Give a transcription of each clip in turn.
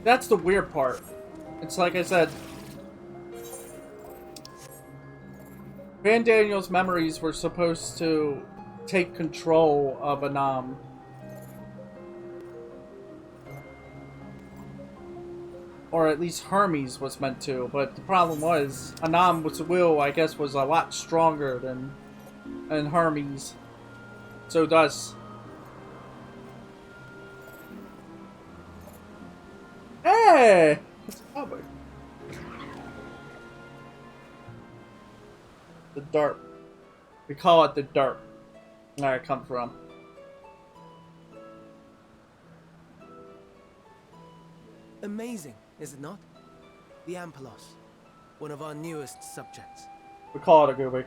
That's the weird part. It's like I said, Van Daniel's memories were supposed to take control of Anam. Or at least Hermes was meant to, but the problem was, Anam's will, I guess, was a lot stronger than Hermes. So thus... Hey! It's covered. The DARP. We call it the DARP. Where I come from. Amazing, is it not? The Ampelos, one of our newest subjects. We call it a gooby.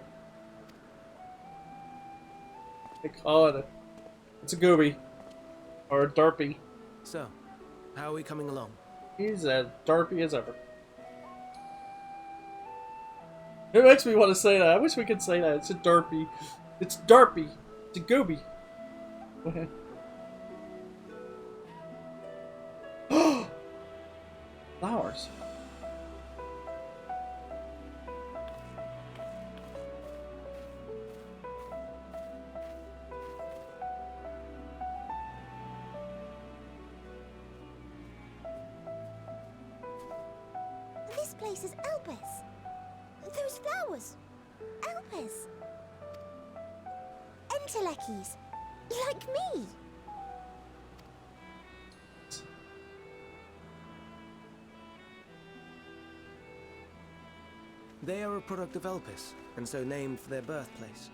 They call it a... It's a gooby. Or a derpy. So, how are we coming along? He's as derpy as ever. It makes me want to say that. I wish we could say that. It's a derpy. It's derpy. It's a gooby. Flowers. This place is Elpis. Those flowers. Elpis. Entelekis. Like me. They are a product of Elpis, and so named for their birthplace.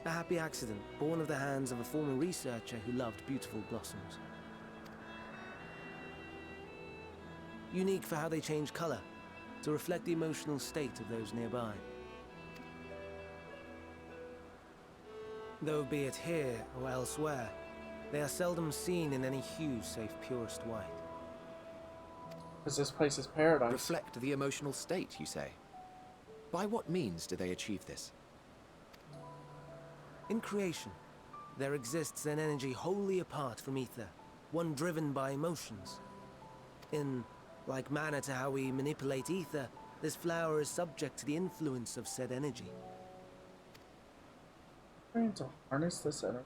A happy accident, born of the hands of a former researcher who loved beautiful blossoms. Unique for how they change color, to reflect the emotional state of those nearby. Though be it here or elsewhere, they are seldom seen in any hue save purest white. Because this place is paradise. Reflect the emotional state, you say? By what means do they achieve this? In creation, there exists an energy wholly apart from ether, one driven by emotions. In like manner to how we manipulate ether, this flower is subject to the influence of said energy. Trying to harness this energy.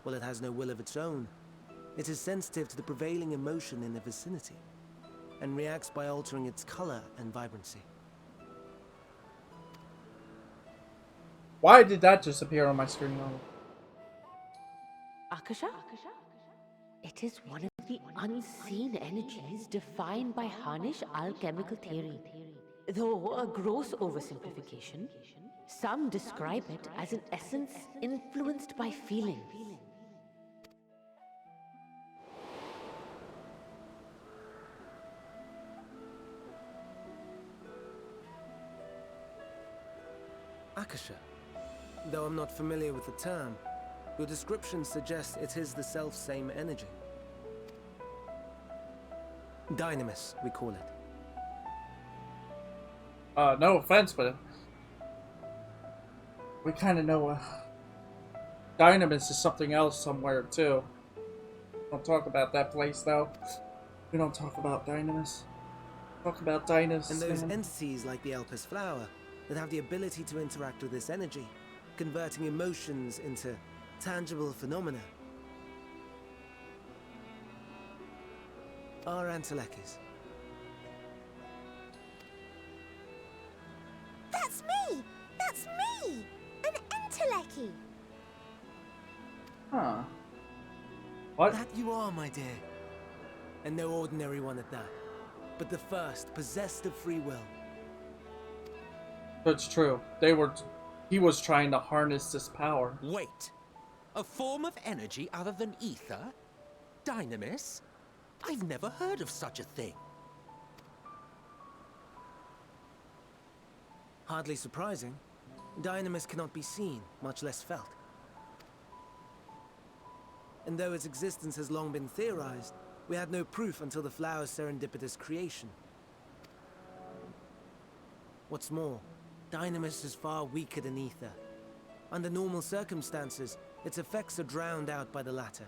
Well, it has no will of its own. It is sensitive to the prevailing emotion in the vicinity, and reacts by altering its color and vibrancy. Why did that just appear on my screen? Akasha? It is one of the unseen energies defined by Harnish alchemical theory. Though a gross oversimplification, some describe it as an essence influenced by feeling. Akasha. Though I'm not familiar with the term, your description suggests it is the self-same energy. Dynamis, we call it. No offense, but we kind of know Dynamis is something else somewhere too. Don't talk about that place though. We don't talk about Dynamis. Talk about Dynamis. And those entities like the Elpis flower that have the ability to interact with this energy, converting emotions into tangible phenomena, are Antelekis. That's me! That's me! An Enteleki! Huh. What? That you are, my dear. And no ordinary one at that, but the first possessed of free will. That's true. He was trying to harness this power. Wait! A form of energy other than ether? Dynamis? I've never heard of such a thing. Hardly surprising. Dynamis cannot be seen, much less felt. And though its existence has long been theorized, we had no proof until the flower's serendipitous creation. What's more, Dynamis is far weaker than ether. Under normal circumstances, its effects are drowned out by the latter.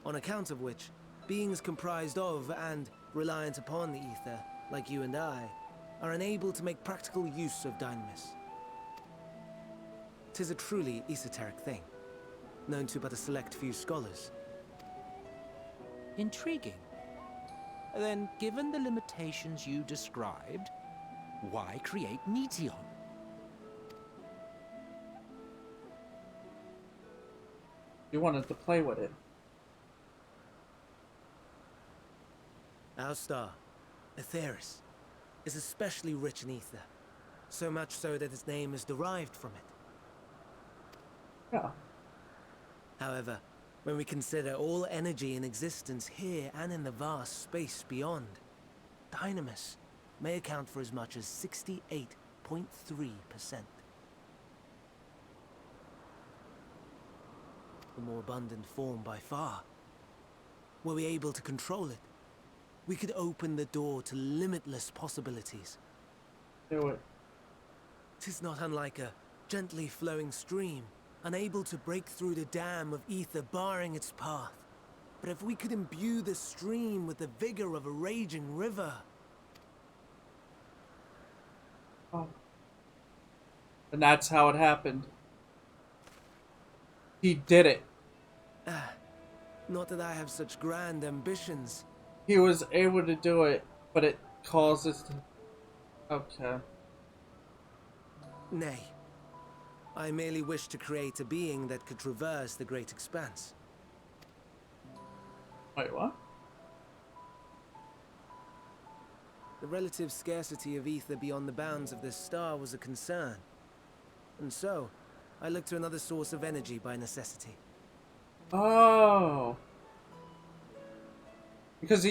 on account of which beings comprised of and reliant upon the ether, like you and I, are unable to make practical use of dynamis. 'Tis a truly esoteric thing, known to but a select few scholars. Intriguing. Then, given the limitations you described, why create Meteon? You wanted to play with it. Our star, Aetheris, is especially rich in ether, so much so that its name is derived from it. Yeah. However, when we consider all energy in existence here and in the vast space beyond, dynamis may account for as much as 68.3%. The more abundant form by far. Were we able to control it, we could open the door to limitless possibilities. Do it. 'Tis not unlike a gently flowing stream, unable to break through the dam of ether barring its path. But if we could imbue the stream with the vigor of a raging river... Oh. And that's how it happened. He did it. Not that I have such grand ambitions. He was able to do it, but it causes... Okay. Nay. I merely wish to create a being that could traverse the great expanse. Wait, what? The relative scarcity of ether beyond the bounds of this star was a concern. And so, I looked to another source of energy by necessity. Oh. Because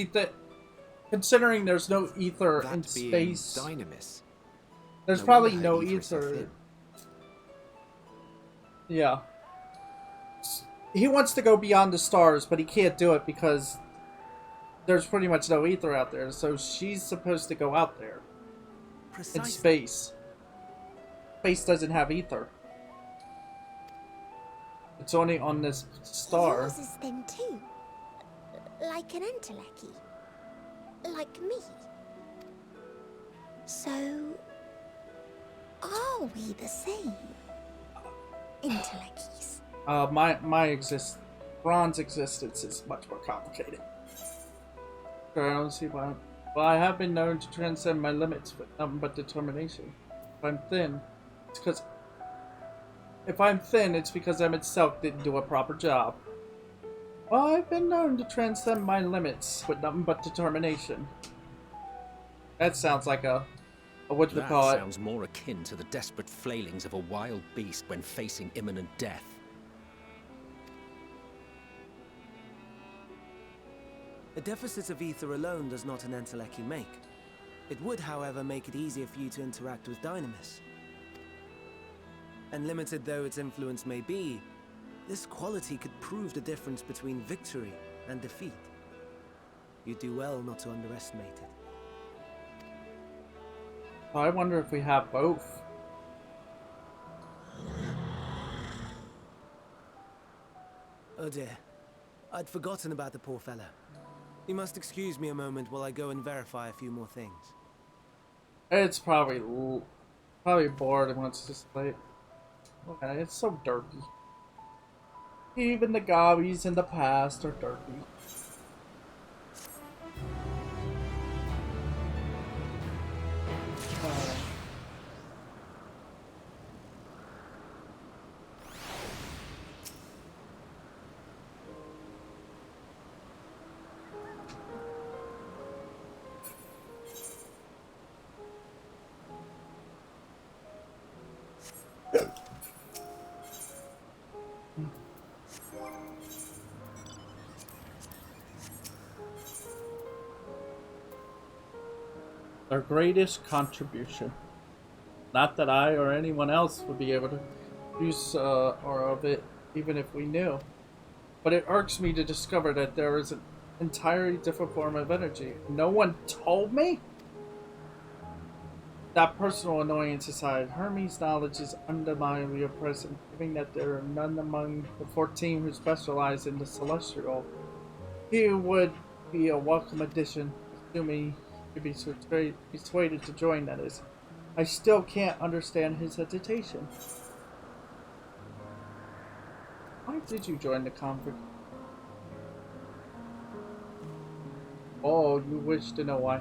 considering there's no ether That in being space, dynamis. there's No probably wonder no her ether is so ether. thin. Yeah. He wants to go beyond the stars, but he can't do it because there's pretty much no ether out there. So she's supposed to go out there in Precisely. space. Space doesn't have ether. It's only on this star. Yours is thin too. Like an entelechy. Like me. So... are we the same? Entelecchies. Ron's existence is much more complicated. Sure, I don't see why. Well, I have been known to transcend my limits with nothing but determination. If I'm thin, it's because... If I'm thin, it's because M itself didn't do a proper job. Well, I've been known to transcend my limits with nothing but determination. That sounds like a what do you That call it? sounds more akin to the desperate flailings of a wild beast when facing imminent death. A deficit of ether alone does not an entelechy make. It would, however, make it easier for you to interact with dynamis. And limited though its influence may be, this quality could prove the difference between victory and defeat. You'd do well not to underestimate it. I wonder if we have both. Oh dear. I'd forgotten about the poor fella. You must excuse me a moment while I go and verify a few more things. It's probably bored and wants to sleep. Okay, it's so dirty. Even the gobbies in the past are dirty. Their greatest contribution. Not that I or anyone else would be able to use or of it, even if we knew. But it irks me to discover that there is an entirely different form of energy. No one told me? That personal annoyance aside, Hermes' knowledge is undeniably impressive, given that there are none among the 14 who specialize in the celestial He would be a welcome addition, assuming he'd be persuaded to join, that is. I still can't understand his hesitation. Why did you join the conference? Oh, you wish to know why?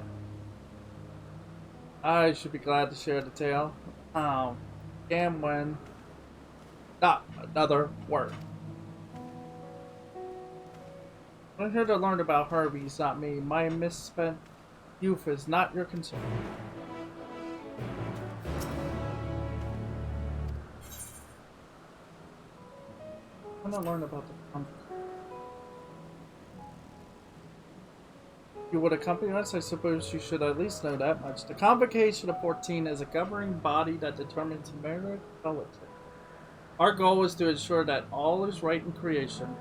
I should be glad to share the tale. Gamwen. Not another word. I'm here to learn about Harvey's, not me. My misspent youth is not your concern. I want to learn about the conference. You would accompany us? I suppose you should at least know that much. The Convocation of 14 is a governing body that determines meritocracy. Our goal is to ensure that all is right in creation,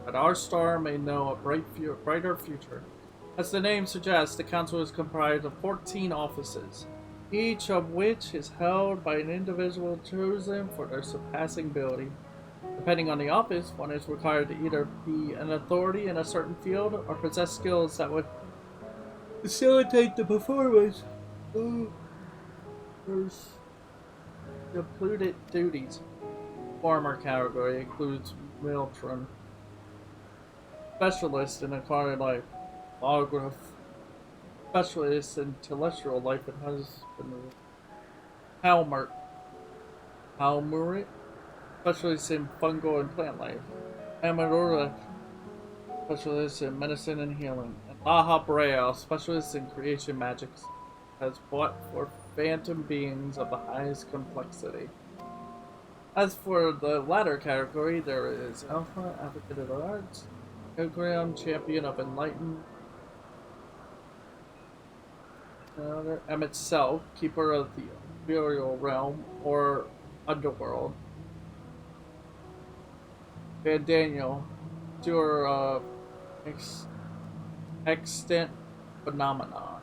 that our star may know a brighter future. As the name suggests, the Council is comprised of 14 offices, each of which is held by an individual chosen for their surpassing ability. Depending on the office, one is required to either be an authority in a certain field or possess skills that would facilitate the performance of depleted duties. Farmer category includes Miltron, specialist in aquatic life, Lograph, specialist in terrestrial life and husbandry, Halmurit, specialist in fungal and plant life, Amarura, specialist in medicine and healing, and Laha Braille, specialist in creation magics, has fought for phantom beings of the highest complexity. As for the latter category, there is Alpha, Advocate of the Arts, Pilgrim, Champion of Enlightenment, Emmett Self, Keeper of the Imperial Realm or Underworld, Van Daniel, Steward of Extant Phenomenon.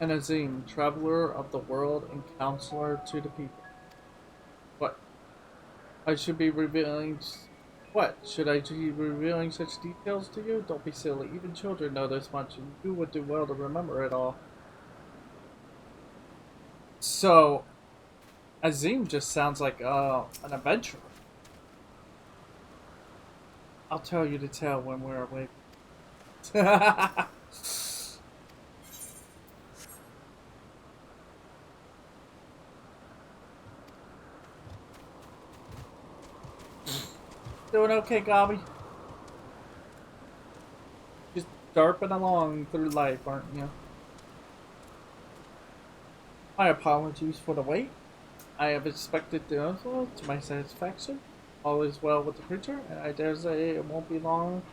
And Azim, Traveler of the World and Counselor to the People. What? I should be revealing... What? Should I be revealing such details to you? Don't be silly. Even children know this much, and you would do well to remember it all. So, Azim just sounds like an adventurer. I'll tell you the tale when we're awake. Doing okay, Gobby? Just derping along through life, aren't you? My apologies for the wait. I have expected the info to my satisfaction. All is well with the creature, and I dare say it won't be long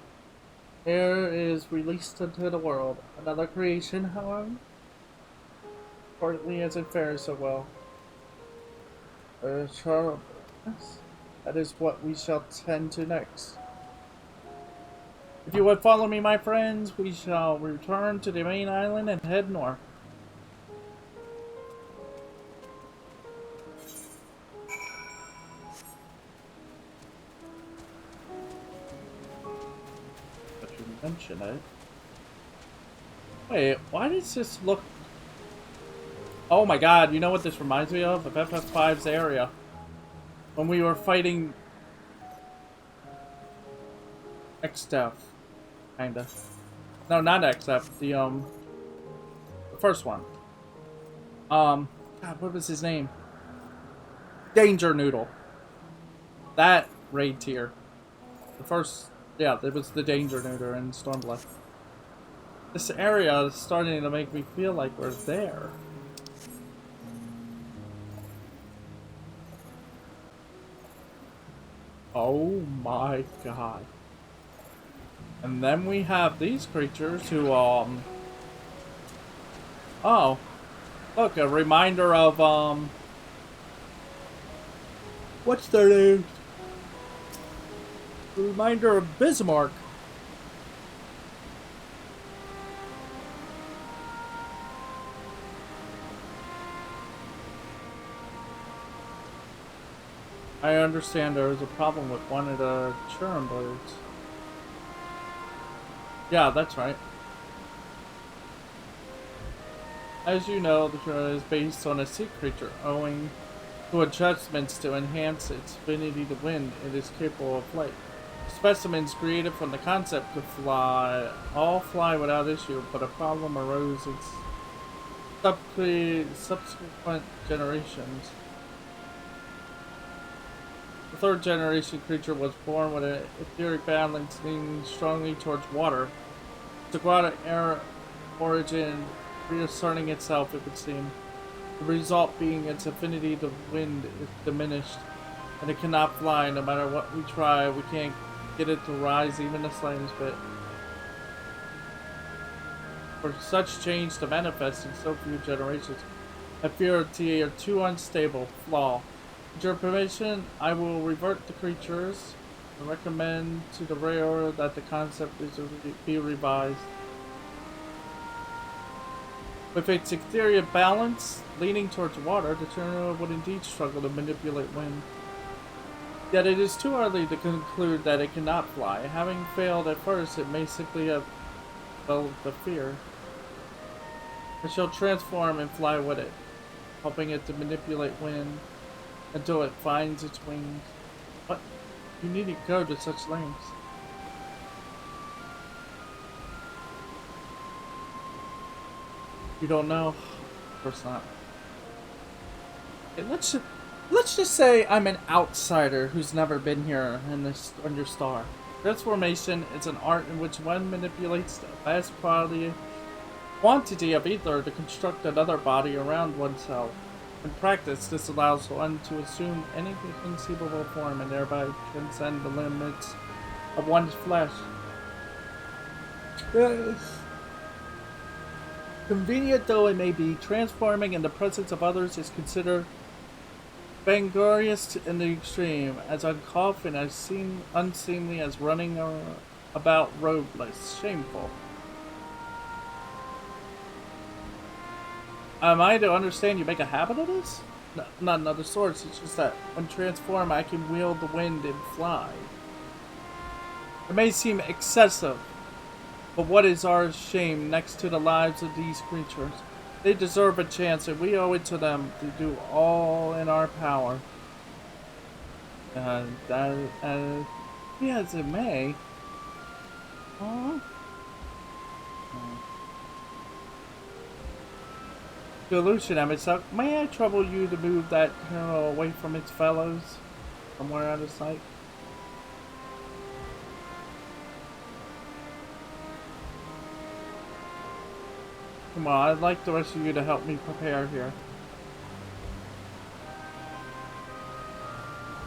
ere it is released into the world. Another creation, however, partly as it fares so well. Charles. That is what we shall tend to next. If you would follow me, my friends, we shall return to the main island and head north. But you mention it. Wait, why does this look... Oh my god, you know what this reminds me of? Of FF5's area. When we were fighting XDev, kinda. No, not XDev, the first one. God, what was his name? Danger Noodle. That raid tier. The first, yeah, it was the Danger Noodle in Stormblood. This area is starting to make me feel like we're there. Oh my god. And then we have these creatures who, oh, look, a reminder of, what's their name? A reminder of Bismarck. I understand there is a problem with one of the churn birds. Yeah, that's right. As you know, the churn is based on a sea creature. Owing to adjustments to enhance its affinity to wind, it is capable of flight. Specimens created from the concept could fly, all fly without issue, but a problem arose in subsequent generations. The third generation creature was born with an etheric balance leaning strongly towards water. Its aquatic air origin reasserting itself, it would seem. The result being its affinity to wind is diminished, and it cannot fly. No matter what we try, we can't get it to rise even the slightest bit. For such change to manifest in so few generations, I fear a tier too unstable flaw. With your permission, I will revert the creatures and recommend to the rarer that the concept is be revised. With its exterior balance leaning towards water, the turtle would indeed struggle to manipulate wind. Yet it is too early to conclude that it cannot fly. Having failed at first, it may simply have developed the fear. I shall transform and fly with it, helping it to manipulate wind until it finds its wings. What? You needn't go to such lengths. You don't know? Of course not. Okay, let's just say I'm an outsider who's never been here in this on your star. Transformation is an art in which one manipulates the vast quantity of ether to construct another body around oneself. In practice, this allows one to assume any conceivable form and thereby transcend the limits of one's flesh. Convenient though it may be, transforming in the presence of others is considered vainglorious in the extreme, as uncouth and as unseemly as running about robeless. Shameful. Am I to understand you make a habit of this? No, not another source, it's just that when transformed I can wield the wind and fly. It may seem excessive, but what is our shame next to the lives of these creatures? They deserve a chance, and we owe it to them to do all in our power. Be as it may. Delusion, Emerson. May I trouble you to move that kernel away from its fellows? Somewhere out of sight? Come on, I'd like the rest of you to help me prepare here.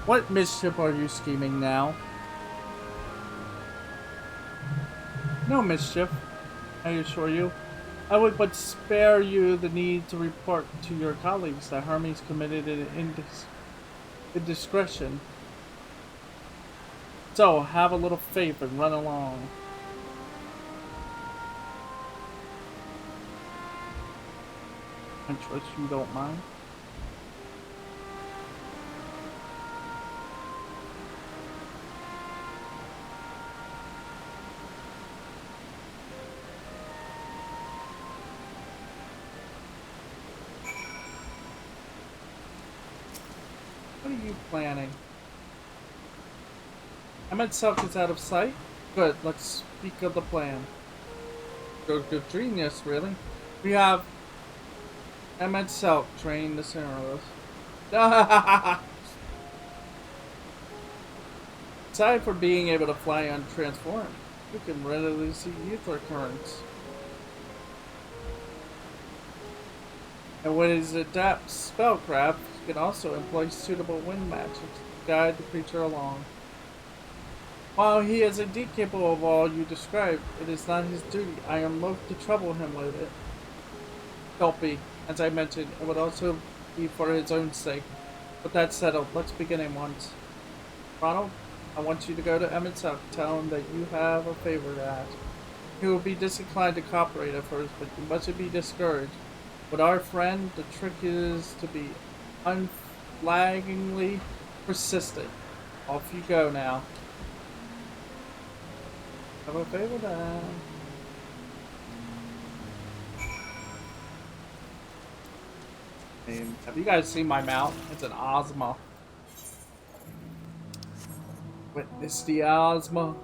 What mischief are you scheming now? No mischief, I assure you. I would but spare you the need to report to your colleagues that Hermes committed an indiscretion. So, have a little faith and run along. I trust you don't mind. What are you planning? Ahmed Selk is out of sight? Good, let's speak of the plan. Good genius, really. We have Ahmed Selk train the scenarios. Aside from being able to fly untransformed, you can readily see ether currents. And with his adept spellcraft, he can also employ suitable wind magic to guide the creature along. While he is indeed capable of all you described, it is not his duty. I am loath to trouble him with it. Don't be. As I mentioned, it would also be for his own sake. But that's settled. Let's begin at once. Ronald, I want you to go to Emmett South. Tell him that you have a favor to ask. He will be disinclined to cooperate at first, but you mustn't be discouraged. With our friend, the trick is to be unflaggingly persistent. Off you go now. Have a favor now. Have you guys seen my mount? It's an Ozma. Witness the Ozma.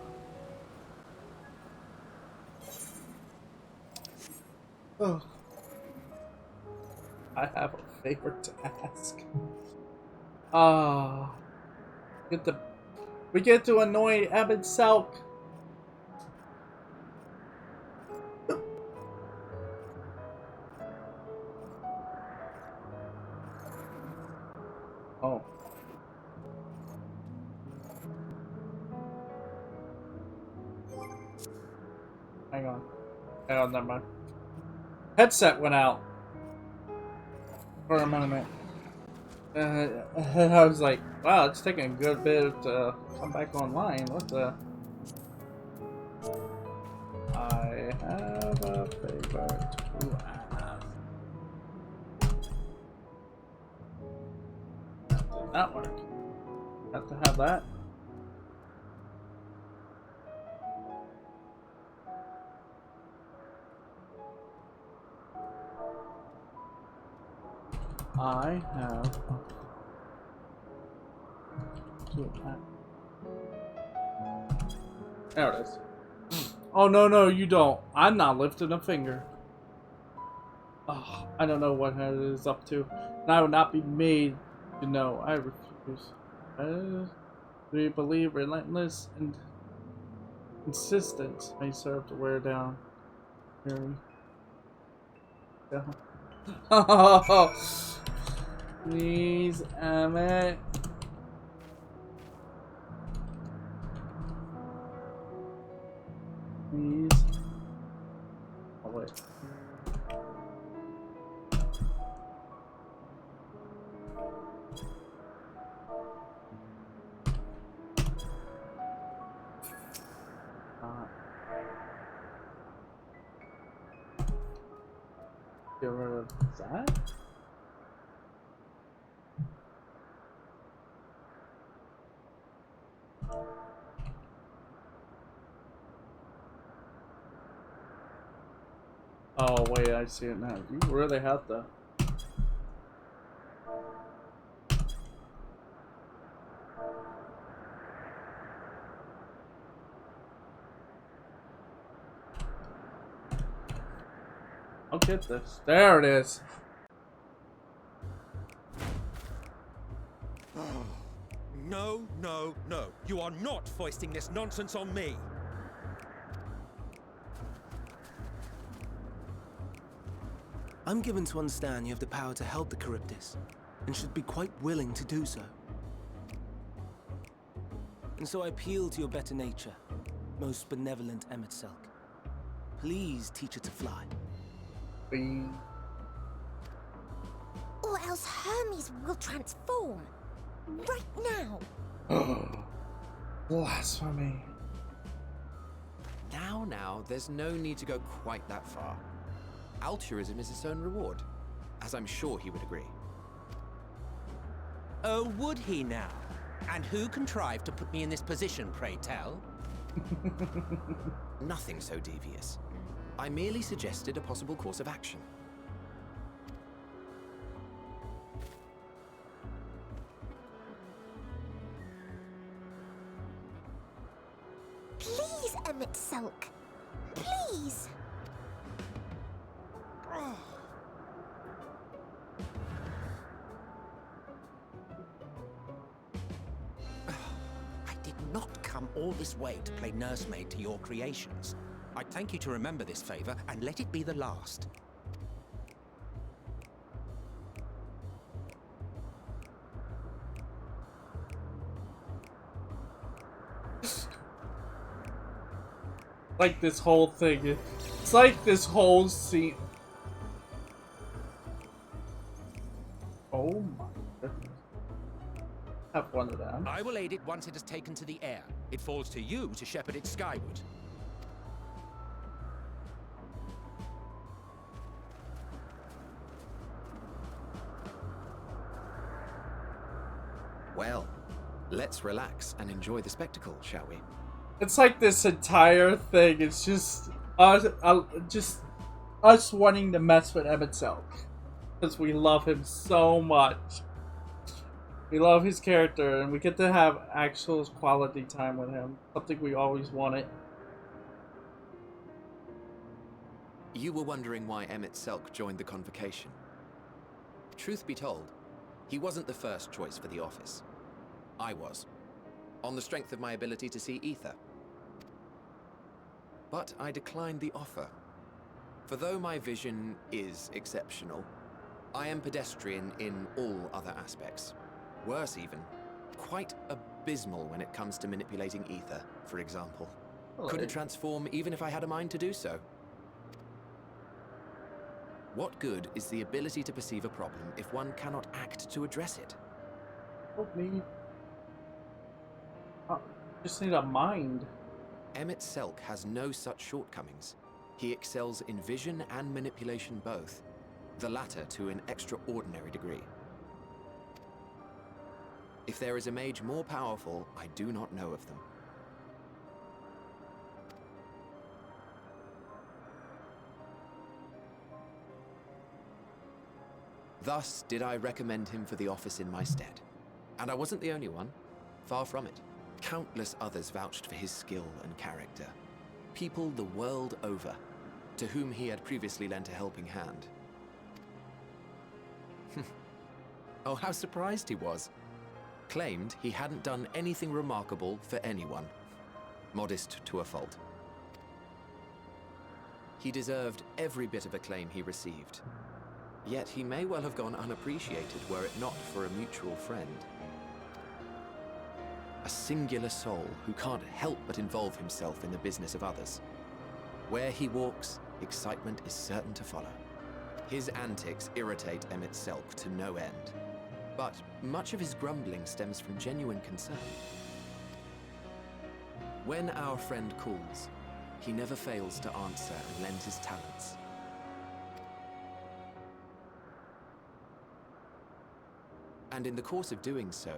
Oh. I have a favor to ask. Ah. We get to annoy Abbot Selk. Oh. Hang on. Never mind. Headset went out. For a moment. I was like, wow, it's taking a good bit to come back online. What the? I have a favor to ask. That did not work. Have to have that. I have there it is. Oh no, you don't. I'm not lifting a finger. Oh, I don't know what it is up to. And I will not be made to know. I refuse. We believe relentless and insistence may serve to wear down. Yeah. Oh, please, Emmett. Please. Oh, wait. Get rid of that. Oh wait, I see it now. You really have to. I'll get this. There it is. No. You are not foisting this nonsense on me. I'm given to understand you have the power to help the Charybdis, and should be quite willing to do so. And so I appeal to your better nature, most benevolent Emet-Selch. Please teach her to fly. Or else Hermes will transform. Right now. Blasphemy. Now, there's no need to go quite that far. Altruism is its own reward, as I'm sure he would agree. Oh, would he now? And who contrived to put me in this position, pray tell? Nothing so devious. I merely suggested a possible course of action. Please, Emet-Selch. Please. I did not come all this way to play nursemaid to your creations. I'd thank you to remember this favor and let it be the last. Like this whole thing. It's like this whole scene. Oh my goodness. Have one of them. I will aid it once it has taken to the air. It falls to you to shepherd it skyward. Well, Let's relax and enjoy the spectacle, shall we? It's like this entire thing. It's just us wanting to mess with Emmett Selk because we love him so much. We love his character, and we get to have actual quality time with him. Something we always wanted. You were wondering why Emmett Selk joined the convocation. Truth be told, he wasn't the first choice for the office. I was, on the strength of my ability to see ether. But I declined the offer. For though my vision is exceptional, I am pedestrian in all other aspects. Worse even, quite abysmal when it comes to manipulating ether, for example. Couldn't transform even if I had a mind to do so. What good is the ability to perceive a problem if one cannot act to address it? Help me. Just need a mind. Emmett Selk has no such shortcomings. He excels in vision and manipulation both, the latter to an extraordinary degree. If there is a mage more powerful, I do not know of them. Thus did I recommend him for the office in my stead. And I wasn't the only one. Far from it. Countless others vouched for his skill and character. People the world over, to whom he had previously lent a helping hand. Oh, how surprised he was. Claimed he hadn't done anything remarkable for anyone. Modest to a fault. He deserved every bit of acclaim he received. Yet he may well have gone unappreciated were it not for a mutual friend. A singular soul who can't help but involve himself in the business of others. Where he walks, excitement is certain to follow. His antics irritate Emmett Selk to no end. But much of his grumbling stems from genuine concern. When our friend calls, he never fails to answer and lend his talents. And in the course of doing so,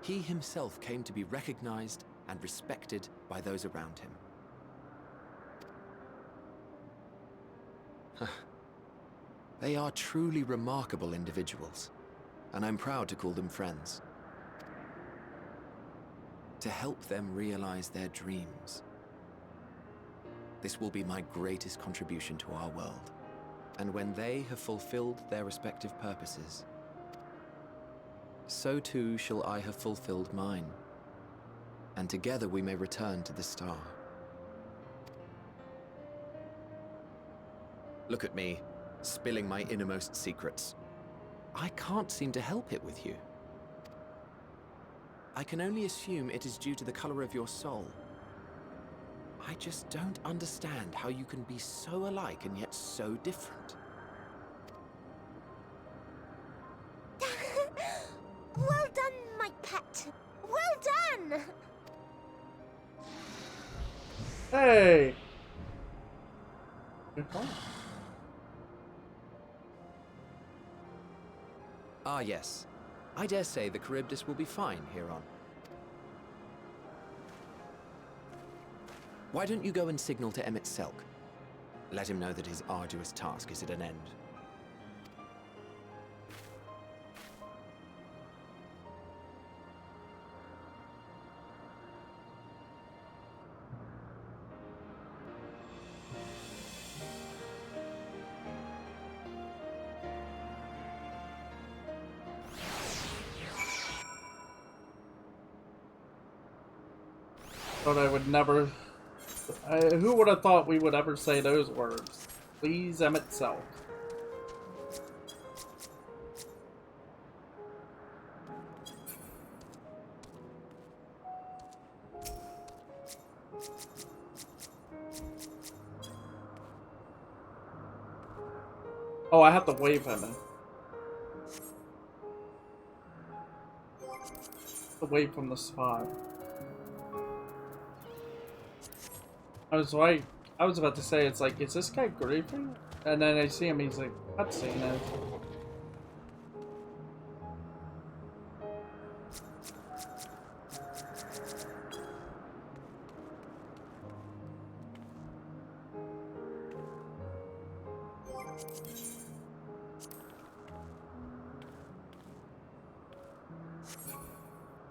he himself came to be recognized and respected by those around him. They are truly remarkable individuals, and I'm proud to call them friends. To help them realize their dreams. This will be my greatest contribution to our world. And when they have fulfilled their respective purposes, so too shall I have fulfilled mine, and together we may return to the star. Look at me, spilling my innermost secrets. I can't seem to help it with you. I can only assume it is due to the color of your soul. I just don't understand how you can be so alike and yet so different. Well done, my pet. Well done! Hey! Good point. Ah, yes. I dare say the Charybdis will be fine hereon. Why don't you go and signal to Emmett Selk? Let him know that his arduous task is at an end. But I would never... who would have thought we would ever say those words? Please, Emmett Selk. Oh, I have to wave him in. Away from the spot. I was right. I was about to say, it's like, is this guy grieving? And then I see him, he's like, cutscene is.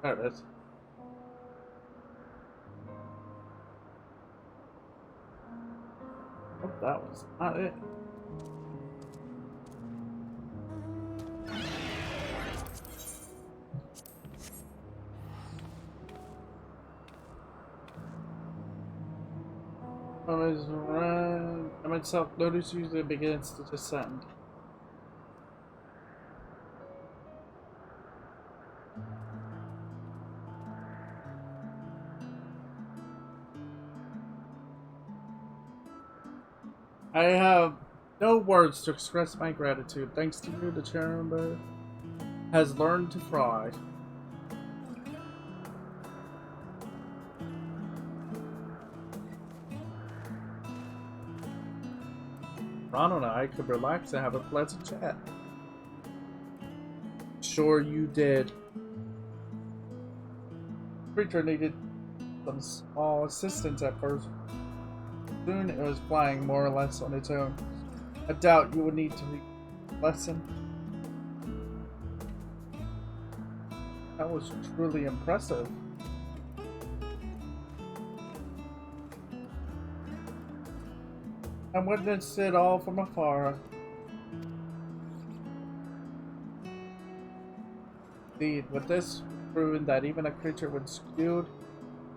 There it is. Oh, that was not it. I myself notice usually begins to descend. I have no words to express my gratitude. Thanks to you, the chamber has learned to fry. Ron and I could relax and have a pleasant chat. Sure you did. The creature needed some small assistance at first. Soon it was flying more or less on its own. I doubt you would need to read a lesson. That was truly impressive. I witnessed it all from afar. Indeed, with this proven that even a creature with skewed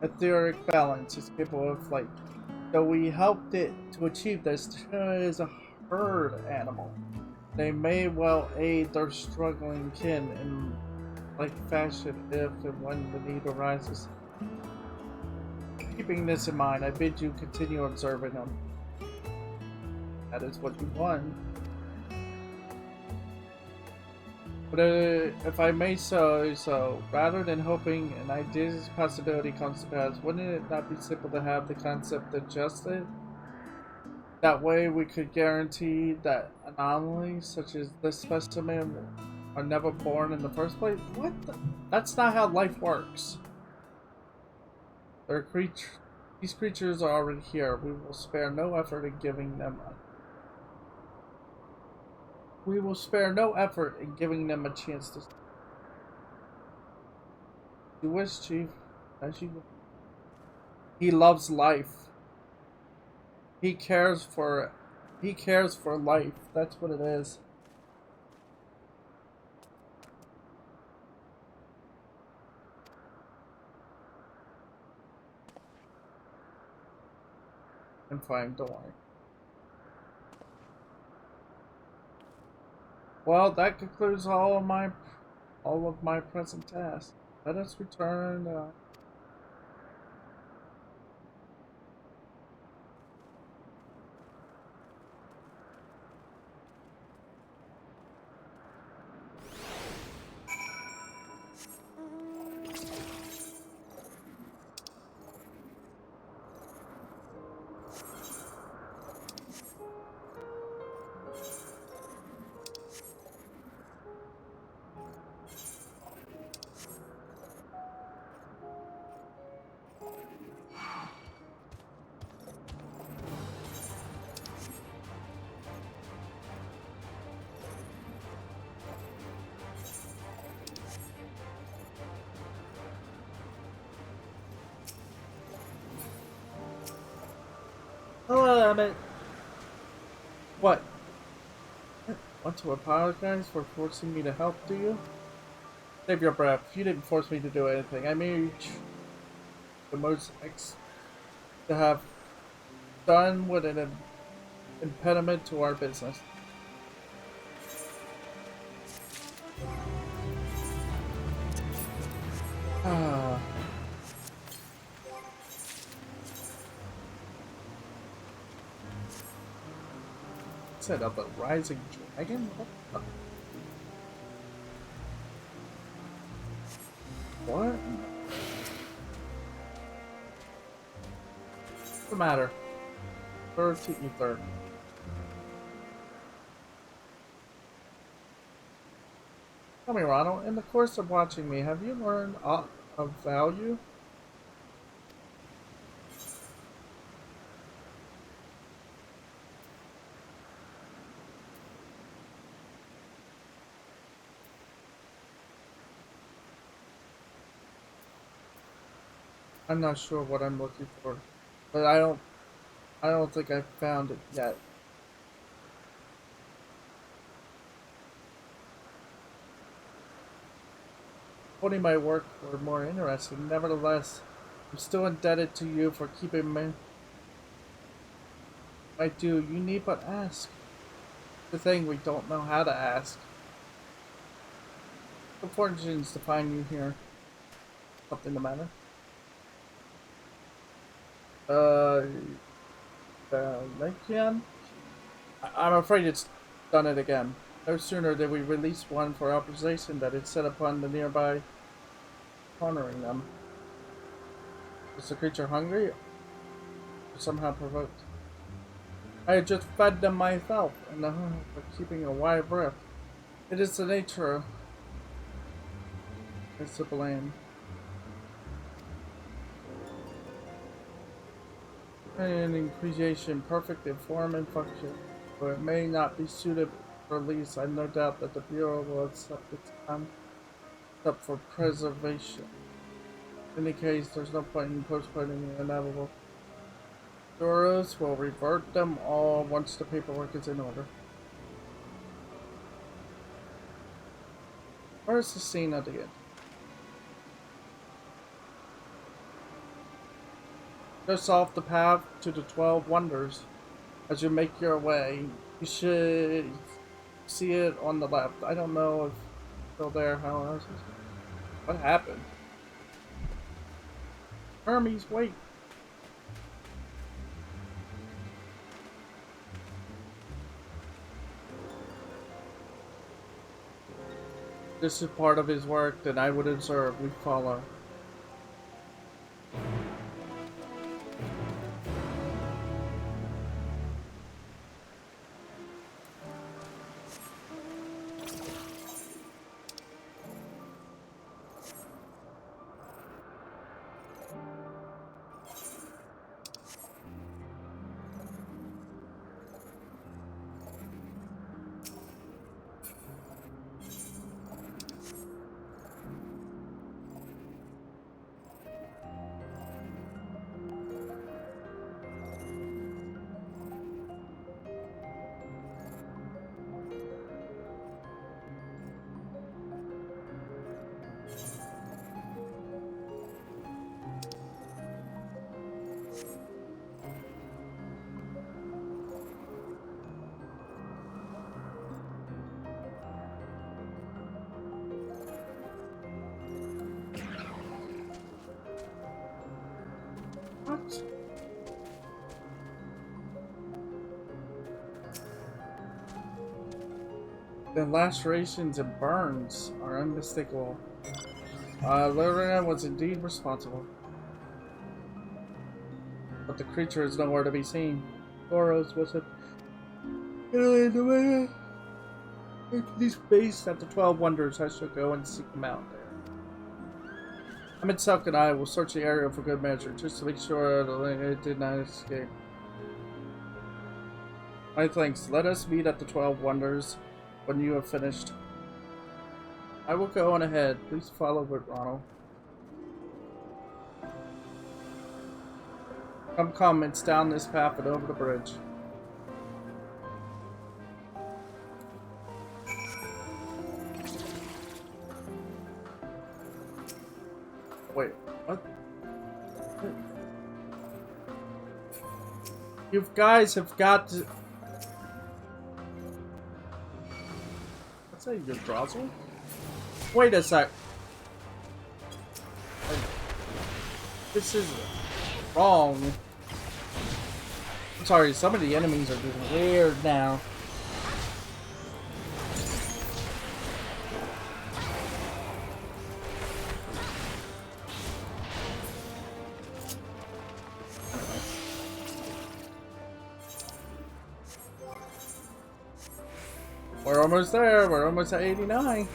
etheric balance is capable of flight. Though we helped it to achieve this, it is a herd animal. They may well aid their struggling kin in like fashion if and when the need arises. Keeping this in mind, I bid you continue observing them. That is what you want. But if I may say so, rather than hoping an idea's possibility comes to pass, wouldn't it not be simple to have the concept adjusted? That way we could guarantee that anomalies such as this specimen are never born in the first place? What the? That's not how life works. These creatures are already here. We will spare no effort in giving them a chance to. You wish, Chief, as you. He loves life. He cares for life. That's what it is. I'm fine, don't worry. Well, that concludes all of my present tasks. Let us return. Hello, Emmett. What? Want to apologize for forcing me to help, do you? Save your breath. You didn't force me to do anything. I made the most to have done with an impediment to our business. Ah. Said of the rising dragon? What? What's the matter? Third to ether. Tell me, Ronald, in the course of watching me, have you learned of value? I'm not sure what I'm looking for, but I don't think I've found it yet. Putting my work were more interesting. Nevertheless, I'm still indebted to you for keeping my due. You need but ask. The thing we don't know how to ask. The fortunes to find you here. Something the matter? Lekian? I'm afraid it's done it again. No sooner did we release one for opposition that it set upon the nearby, cornering them. Is the creature hungry? Or somehow provoked? I had just fed them myself, in the hope of keeping a wide breath. It is the nature. It's to blame. An creation perfect in form and function, but it may not be suited for release. I have no doubt that the Bureau will accept its time up for preservation. In any case, there's no point in postponing the inevitable. Bureaus will revert them all once the paperwork is in order. Where's the scene at the end? Just off the path to the 12 Wonders. As you make your way, you should see it on the left. I don't know if it's still there. How else is it? What happened? Hermes, wait. This is part of his work that I would observe. We follow. What? The lacerations and burns are unmistakable. Lorena was indeed responsible. But the creature is nowhere to be seen. Boros was it? He's based at the 12 Wonders. I shall go and seek him out there. Selk and I will search the area for good measure, just to make sure it did not escape. My thanks. Let us meet at the 12 Wonders when you have finished. I will go on ahead. Please follow with Ronald. Come, it's down this path and over the bridge. Wait, what? You guys have got to... What's that, your Drozzle? Wait a sec. This is wrong. I'm sorry, some of the enemies are just weird now. We're almost there. We're almost at 89.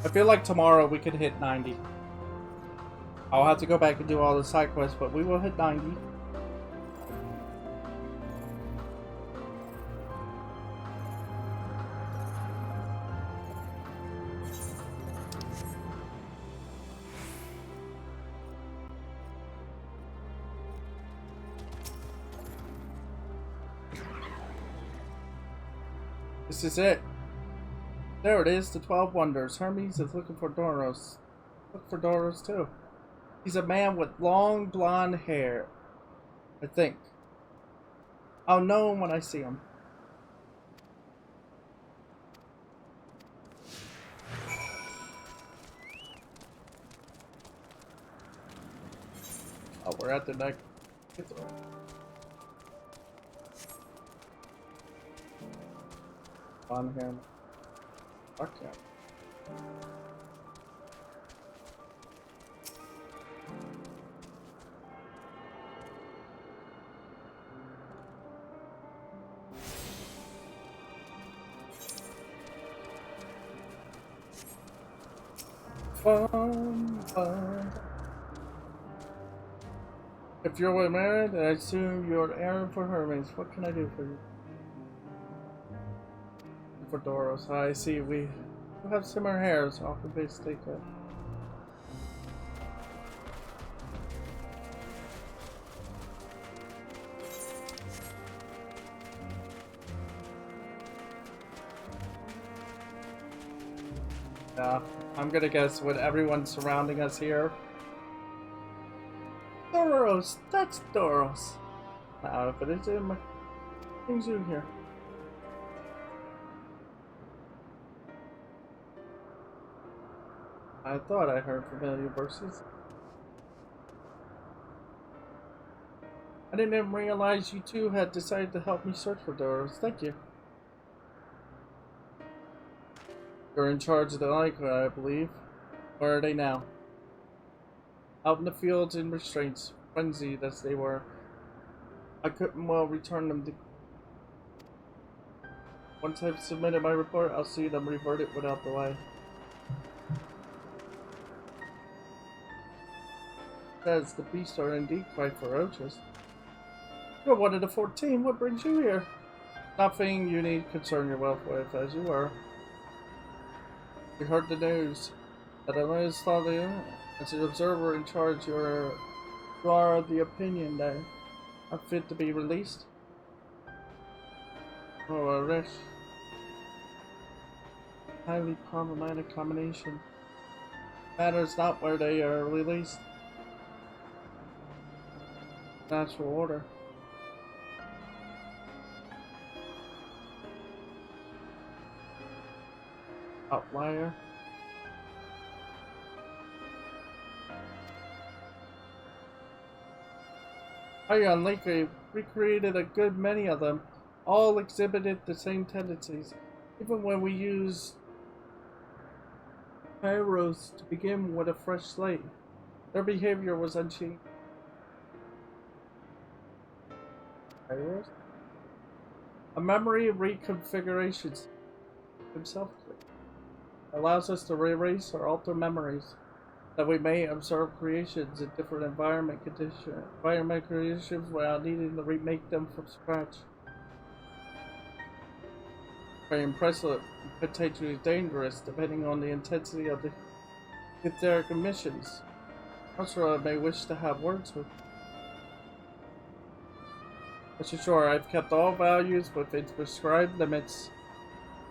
I feel like tomorrow we could hit 90. I'll have to go back and do all the side quests, but we will hit 90. This is it. There it is, the 12 Wonders. Hermes is looking for Doros. Look for Doros too. He's a man with long blonde hair. I think. I'll know him when I see him. Oh, we're at the next. On him. Fuck yeah. If you're married, I assume you're an errand for Hermes. What can I do for you? For Doros, I see we have similar hairs. Often they stay cut. I'm gonna guess with everyone surrounding us here. Doros, that's Doros. But it's in my things in here. I thought I heard familiar voices. I didn't even realize you two had decided to help me search for Doros. Thank you. You're in charge of the Lyca, I believe. Where are they now? Out in the fields in restraints, frenzied as they were. I couldn't well return them to... Once I've submitted my report, I'll see them reverted without delay. Says the beasts are indeed quite ferocious. You're one of the 14. What brings you here? Nothing you need concern yourself with, as you were. You heard the news. That I thought you, as an observer in charge, you are of the opinion that I'm fit to be released. Oh, a rich, highly problematic combination. Matters not where they are released. Natural order. Outlier. Ion Lake recreated a good many of them. All exhibited the same tendencies. Even when we used Pyros to begin with a fresh slate, their behavior was unchanged. Pyros? A memory reconfigurations himself allows us to erase or alter memories, that we may observe creations in different environment conditions without needing to remake them from scratch. Very impressive, potentially dangerous, depending on the intensity of the etheric emissions. Asura may wish to have words with. But you're sure I've kept all values within prescribed limits.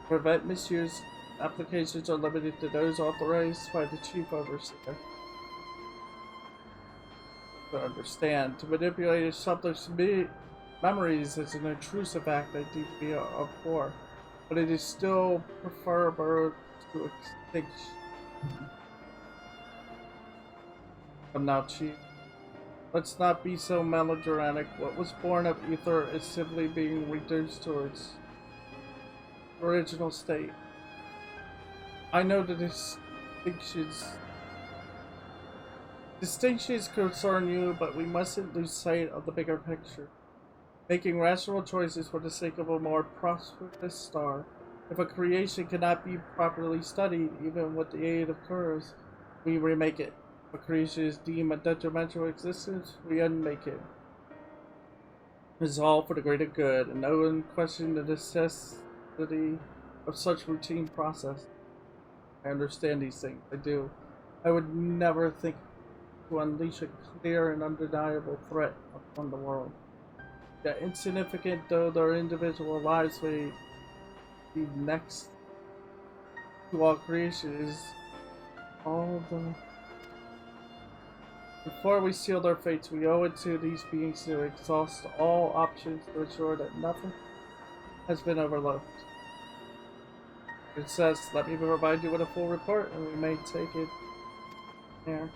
To prevent misuse, applications are limited to those authorized by the Chief Overseer. To understand, to manipulate a subject's memories is an intrusive act I deeply abhor, but it is still preferable to extinction. Come now, Chief. Let's not be so melodramatic. What was born of ether is simply being reduced to its original state. I know the distinctions concern you, but we mustn't lose sight of the bigger picture. Making rational choices for the sake of a more prosperous star. If a creation cannot be properly studied, even with the aid of curves, we remake it. If a creation is deemed a detrimental existence, we unmake it. It is all for the greater good, and no one questions the necessity of such routine process. I understand these things, I do. I would never think to unleash a clear and undeniable threat upon the world. Yet insignificant though their individual lives may the next to all creation is all the... Before we seal their fates, we owe it to these beings to exhaust all options to ensure that nothing has been overlooked. It says, let me provide you with a full report, and we may take it there.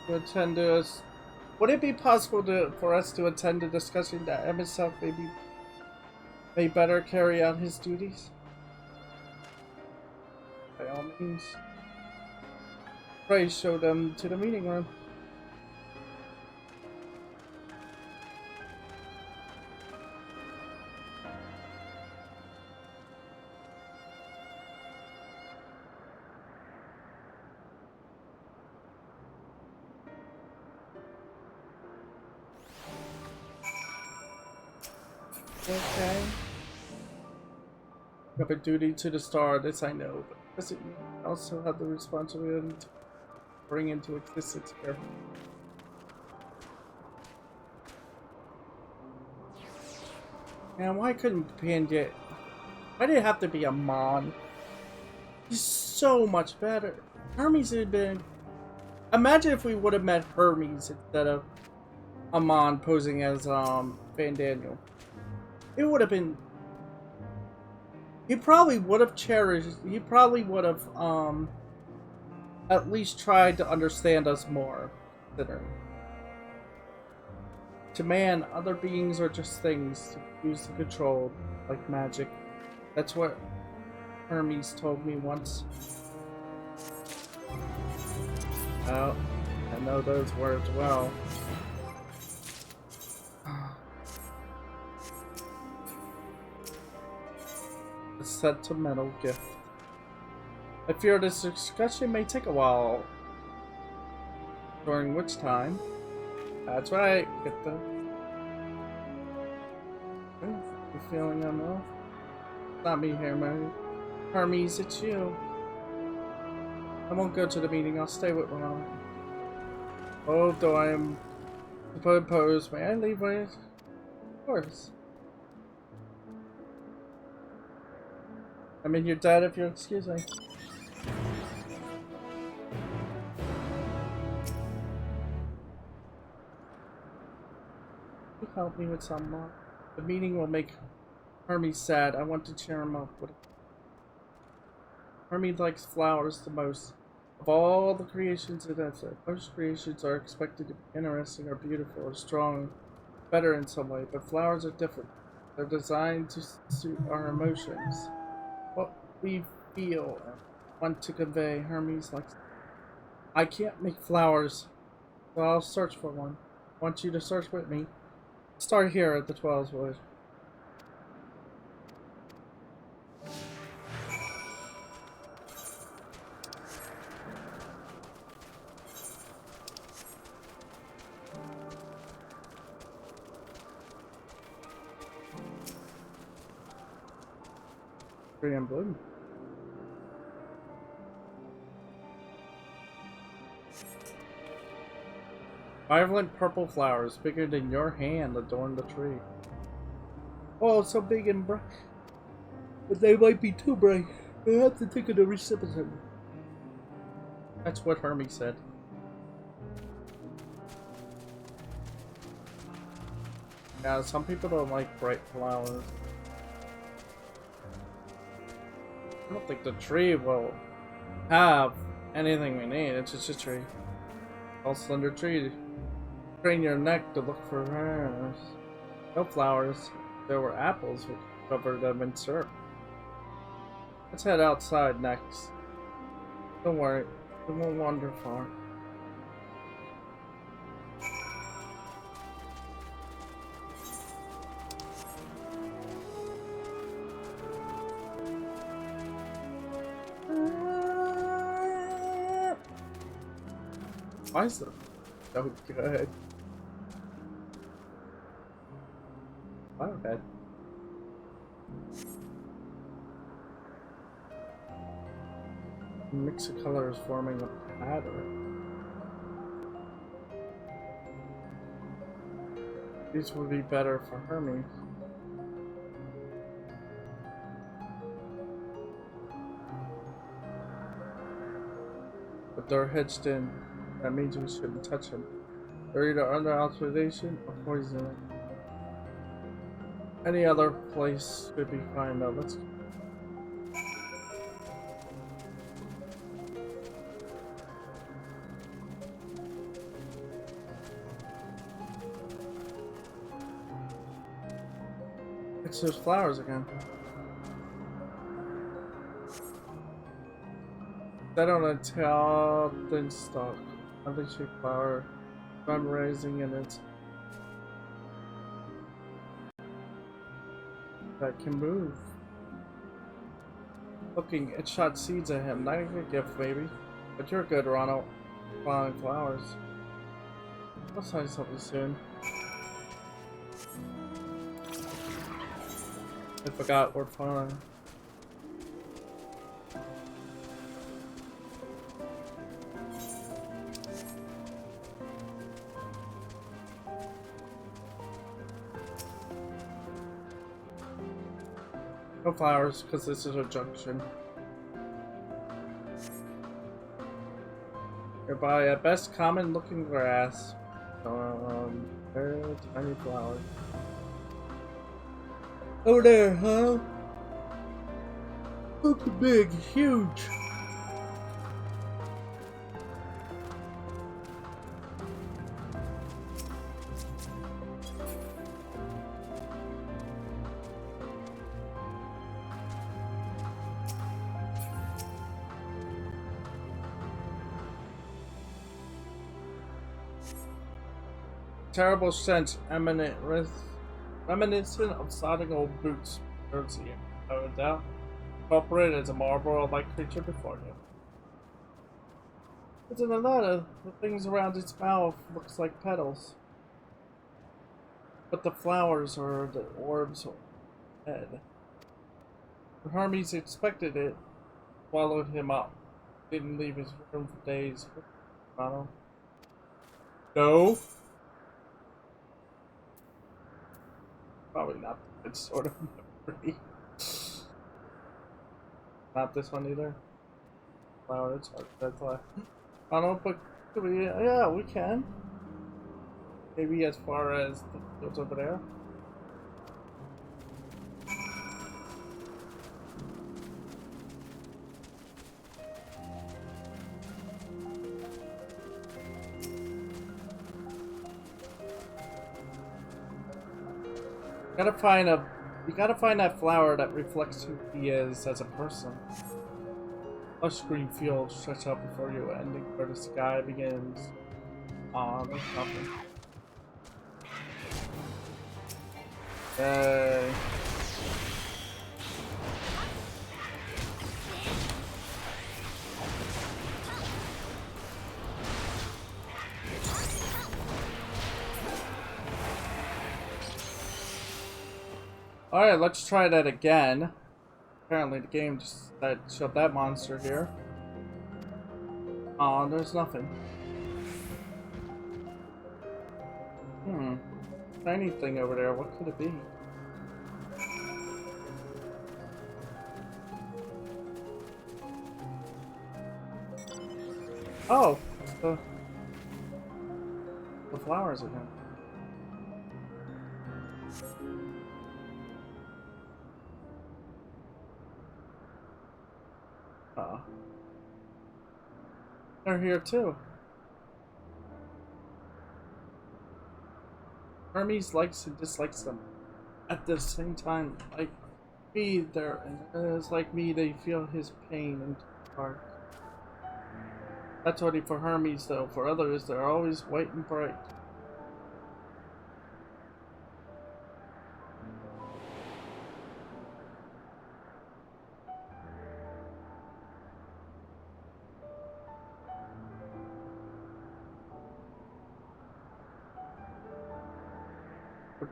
To attend to us. Would it be possible for us to attend a discussion that M himself may better carry out his duties? By all means. Pray show them to the meeting room. Okay. You have a duty to the star, this I know, but does it mean you also have the responsibility to bring into existence here? Man, why couldn't Pan get... Why did it have to be a Mon? He's so much better. Hermes had been... Imagine if we would have met Hermes instead of Amon posing as Van Daniel. It would have been... He probably would have cherished... He probably would have at least tried to understand us more. To man, other beings are just things to use to control, like magic. That's what Hermes told me once. Oh, I know those words well. A sentimental gift. I fear this discussion may take a while. During which time... That's right, get the... You feeling unwell? Not me here, man. Hermes, it's you. I won't go to the meeting, I'll stay with Ron. Oh, though I am supposed, may I leave with... Of course. I mean, you're dead if you'll excuse me. You help me with some more. The meeting will make Hermes sad. I want to cheer him up. Hermes likes flowers the most. Of all the creations in Earth, most creations are expected to be interesting or beautiful or strong, better in some way, but flowers are different. They're designed to suit our emotions. What we feel and want to convey. Hermes likes... I can't make flowers, so I'll search for one. I want you to search with me. Start here at the 12's Wood. Green and blue. Vibrant purple flowers, bigger than your hand, adorn the tree. Oh, so big and bright. But they might be too bright. I have to think of the recipient. That's what Hermes said. Yeah, some people don't like bright flowers. I don't think the tree will have anything we need. It's just a tree. All slender tree. Crane your neck to look for flowers. No flowers. If there were apples, we could cover them in syrup. Let's head outside next. Don't worry, we won't wander far. Why is that so good? Flower bed. A mix of colors forming a pattern. These would be better for Hermes. But they're hedged in. That means we shouldn't touch them. They're either under observation or poison. Any other place would be fine though. Let's. It's those flowers again. Set on a tall, thin stalk. Nothing shaped flower. I'm raising in it. That can move. Looking, it shot seeds at him. Not even a gift, baby. But you're good, Ronald. Falling flowers. I'll sign something soon. I forgot we're fine. No flowers, because this is a junction. Nearby, at best, common looking grass. Very tiny flower. Over there, huh? Look big, huge. Terrible scent reminiscent of sodding old boots. Birds here, no doubt. Culprit is a Marlboro-like creature before you. It's in a letter. The things around its mouth looks like petals. But the flowers are the orbs or head. The Hermes expected it, swallowed him up. Didn't leave his room for days. Ronald. No. Probably not the good sort of memory. Not this one either. Flower, it's hard. That's why. I don't know, but yeah, we can. Maybe as far as the fields over there. You gotta find that flower that reflects who he is as a person. Lush green fields stretch out before you, ending where the sky begins. Aw, there's nothing. Yay. Alright, let's try that again. Apparently the game just showed that monster here. Aw, there's nothing. Tiny thing over there, what could it be? Oh! The flowers again. They're here too. Hermes likes and dislikes them at the same time. Like me, it's like me, they feel his pain and heart. That's only for Hermes though. For others, they're always white and bright.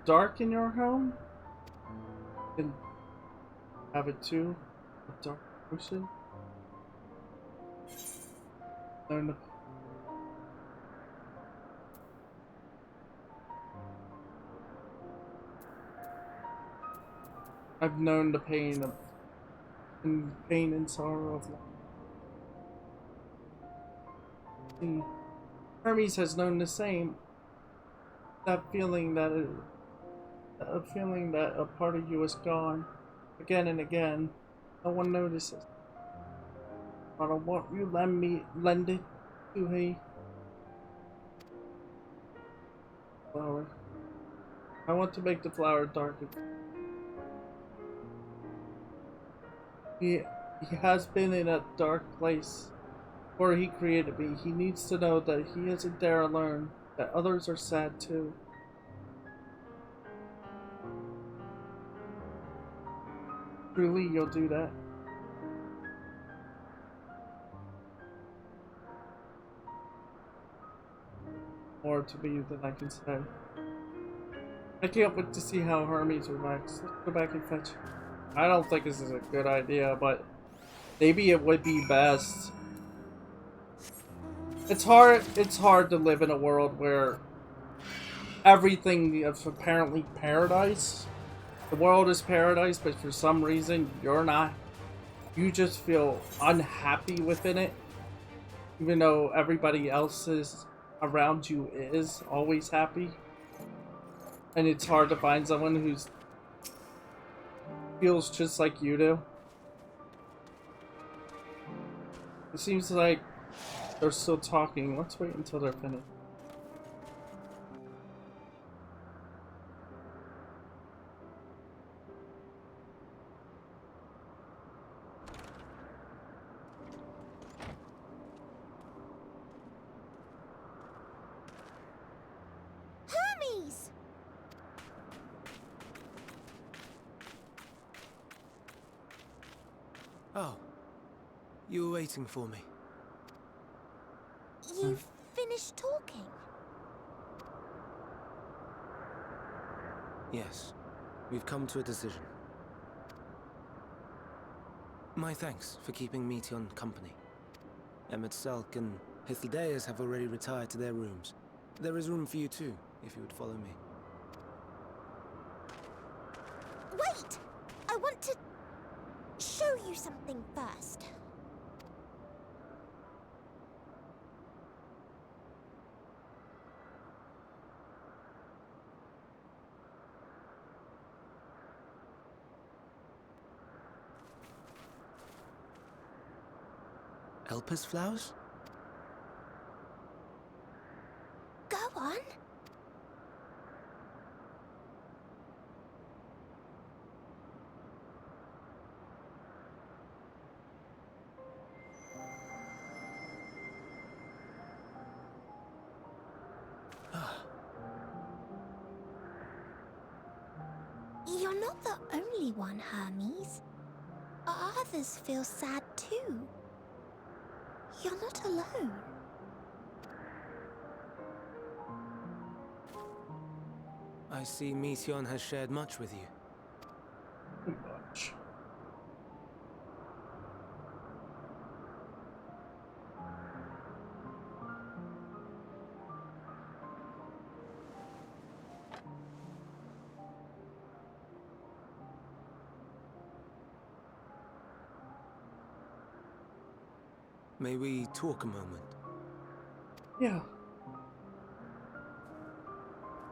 Dark in your home? You can have it too? A dark ocean? No. I've known the pain and sorrow of life. See, Hermes has known the same. That feeling that a part of you is gone, again and again. No one notices. But I want you lend it to me. Flower. I want to make the flower darker. He has been in a dark place before he created me. He needs to know that he isn't there alone, that others are sad too. Truly, you'll do that. More to me than I can say. I can't wait to see how Hermes reacts. Let's go back and fetch. I don't think this is a good idea, but maybe it would be best. It's hard to live in a world where everything is apparently paradise. The world is paradise, but for some reason you're not. You just feel unhappy within it, even though everybody else is around you is always happy. And it's hard to find someone who feels just like you do. It seems like they're still talking. Let's wait until they're finished. Hermes! Oh, you were waiting for me. You've finished talking? Yes, we've come to a decision. My thanks for keeping Meteon company. Emmett Selk and Hythlodaeus have already retired to their rooms. There is room for you too, if you would follow me. Wait! I want to show you something first. Elpis flowers? Go on. You're not the only one, Hermes. Others feel sad too. You're not alone. I see Meteon has shared much with you. Much. May we talk a moment? Yeah.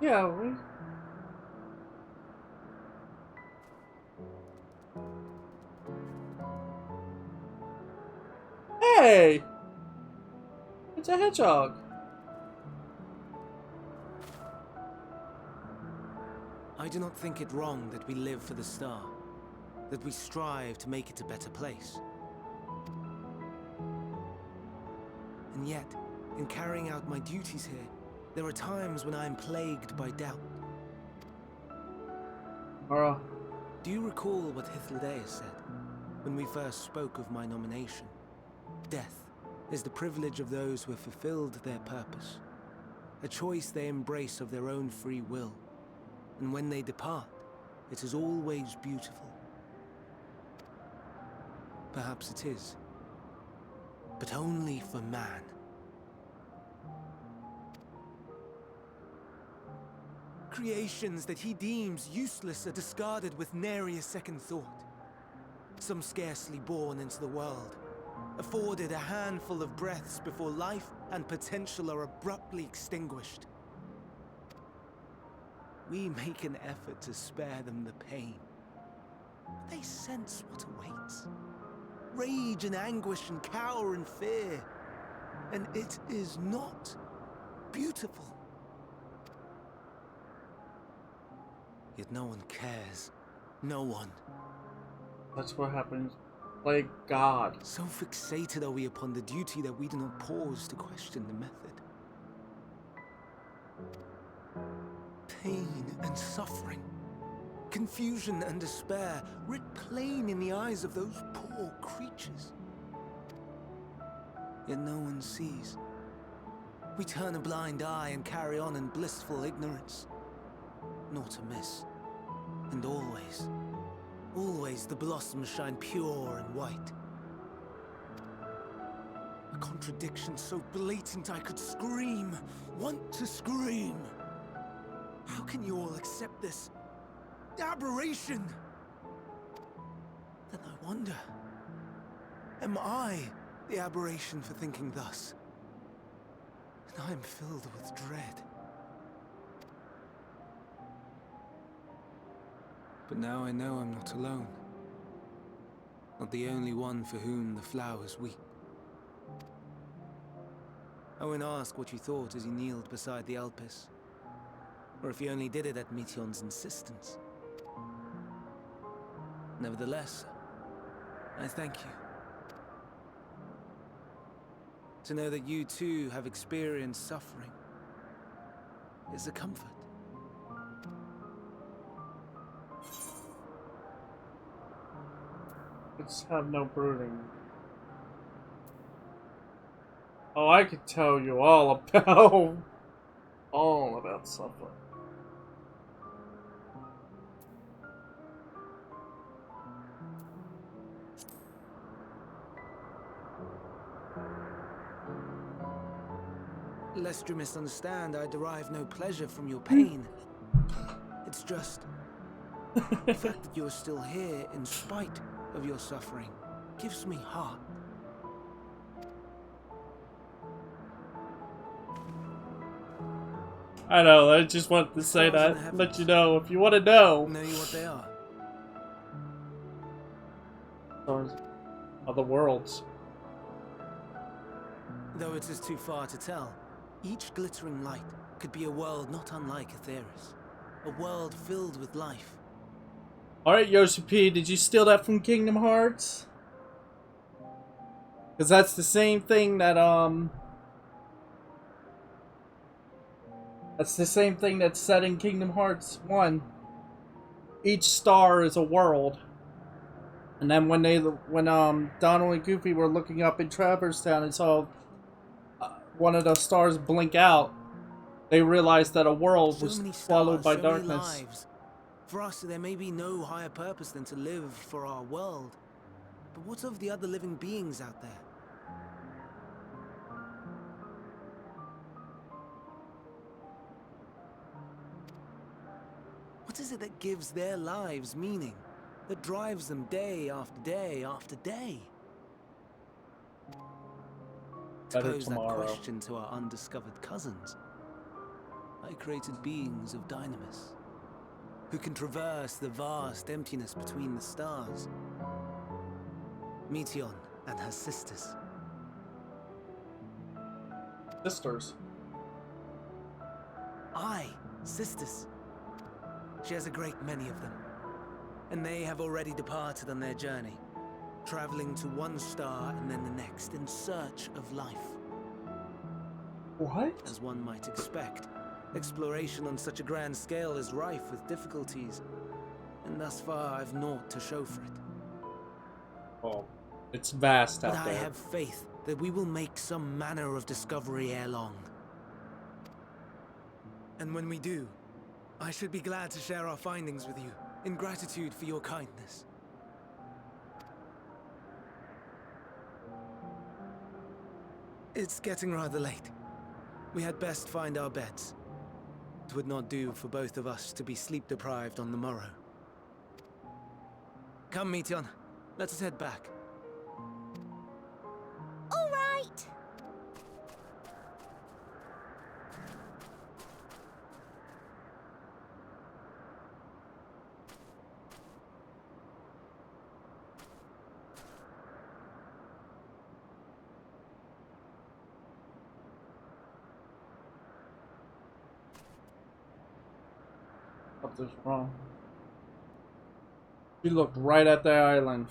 Yeah, we... Hey! It's a hedgehog. I do not think it wrong that we live for the star, that we strive to make it a better place. And yet, in carrying out my duties here, there are times when I am plagued by doubt. Alright. Do you recall what Hythlodaeus said when we first spoke of my nomination? Death is the privilege of those who have fulfilled their purpose, a choice they embrace of their own free will, and when they depart, it is always beautiful. Perhaps it is, but only for man. Creations that he deems useless are discarded with nary a second thought. Some scarcely born into the world, afforded a handful of breaths before life and potential are abruptly extinguished. We make an effort to spare them the pain, but they sense what awaits. Rage and anguish and cower and fear, and it is not beautiful. Yet no one cares. No one. That's what happens. Like God. So fixated are we upon the duty that we do not pause to question the method. Pain and suffering, confusion and despair, writ plain in the eyes of those poor creatures. Yet no one sees. We turn a blind eye and carry on in blissful ignorance. Not amiss. And always, always the blossoms shine pure and white. A contradiction so blatant I could scream, want to scream. How can you all accept this aberration? Then I wonder, am I the aberration for thinking thus? And I am filled with dread. But now I know I'm not alone. Not the only one for whom the flowers weep. I won't ask what you thought as you kneeled beside the Alpes, or if you only did it at Meteon's insistence. Nevertheless, I thank you. To know that you too have experienced suffering is a comfort. Let's have no brooding. Oh, I could tell you all about suffering. Lest you misunderstand, I derive no pleasure from your pain. It's just the fact that you're still here in spite of your suffering gives me heart. I know, I just wanted to say that. Let you know if you want to know. Know you what they are? Stars of the worlds. Though it is too far to tell, each glittering light could be a world not unlike Aetheris. A world filled with life. Alright, Yoshi P, did you steal that from Kingdom Hearts? Because that's the same thing that, that's the same thing that's said in Kingdom Hearts 1. Each star is a world. And then when Donald and Goofy were looking up in Traverse Town and saw one of the stars blink out, they realized that a world was swallowed by darkness. Lives. For us, there may be no higher purpose than to live for our world. But what of the other living beings out there? What is it that gives their lives meaning? That drives them day after day after day? To pose that question to our undiscovered cousins, I created beings of Dynamis, who can traverse the vast emptiness between the stars. Meteon and her sisters. Sisters? Aye, sisters. She has a great many of them, and they have already departed on their journey, traveling to one star and then the next in search of life. What? As one might expect, exploration on such a grand scale is rife with difficulties, and thus far I've naught to show for it. Oh, it's vast out but there. I have faith that we will make some manner of discovery ere long. And when we do, I should be glad to share our findings with you, in gratitude for your kindness. It's getting rather late. We had best find our beds. It would not do for both of us to be sleep deprived on the morrow. Come, Meteion. Let us head back. All right. Something's wrong. He looked right at the island.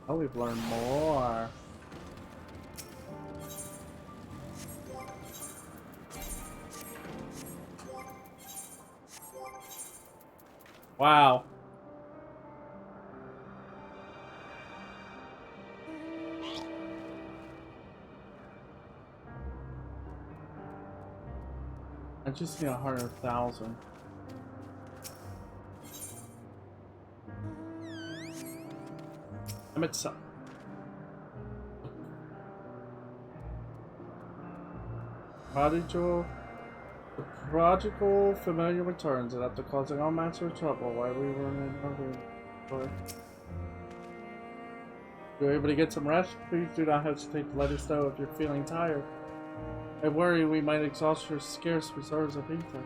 Oh, we've learned more. Wow. I just need 100,000. I'm at some. The prodigal familiar returns, and after causing all manner of trouble while we were in our room. If you're able to get some rest, please do not hesitate to let us know if you're feeling tired. I worry we might exhaust your scarce reserves of ether.